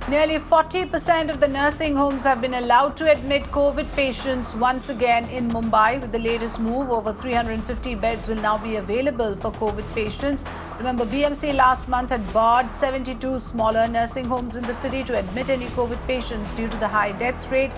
Nearly 40% of the nursing homes have been allowed to admit COVID patients once again in Mumbai. With the latest move, over 350 beds will now be available for COVID patients. Remember, BMC last month had barred 72 smaller nursing homes in the city to admit any COVID patients due to the high death rate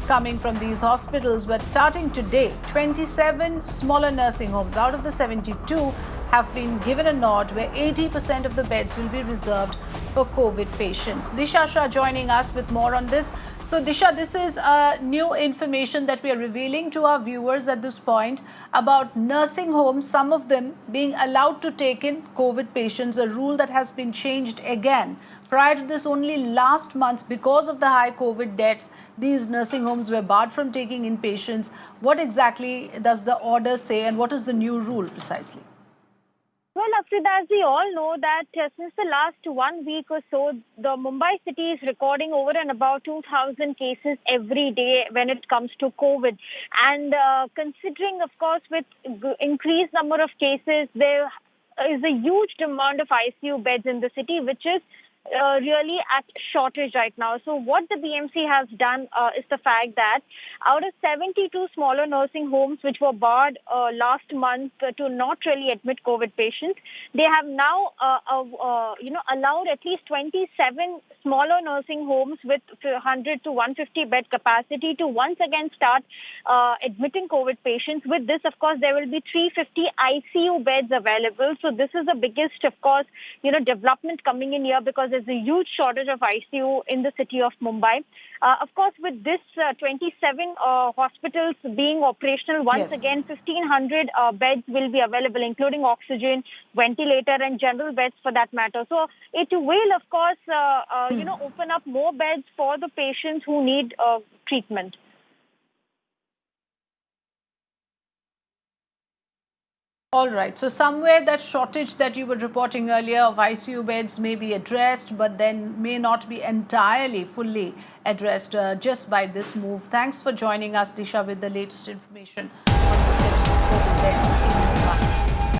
coming from these hospitals. But starting today, 27 smaller nursing homes out of the 72 have been given a nod where 80% of the beds will be reserved for COVID patients. Disha Shah joining us with more on this. So Disha, this is new information that we are revealing to our viewers at this point about nursing homes, some of them being allowed to take in COVID patients, a rule that has been changed again. Prior to this, only last month, because of the high COVID deaths, these nursing homes were barred from taking in patients. What exactly does the order say and what is the new rule precisely? Well, Afrida, as we all know that since the last 1 week or so, the Mumbai city is recording over and about 2,000 cases every day when it comes to COVID. And considering, of course, with increased number of cases, there is a huge demand of ICU beds in the city, which is really at shortage right now. So what the BMC has done is the fact that out of 72 smaller nursing homes which were barred last month to not really admit COVID patients, they have now allowed at least 27 smaller nursing homes with 100 to 150 bed capacity to once again start admitting COVID patients. With this, of course, there will be 350 ICU beds available. So this is the biggest, of course, development coming in here because there's a huge shortage of ICU in the city of Mumbai. Of course, with this 27 hospitals being operational, once again, 1,500 beds will be available, including oxygen, ventilator, and general beds for that matter. So it will, of course, open up more beds for the patients who need treatment. All right. So somewhere that shortage that you were reporting earlier of ICU beds may be addressed, but then may not be entirely fully addressed just by this move. Thanks for joining us, Disha, with the latest information on the status of COVID beds in Mumbai.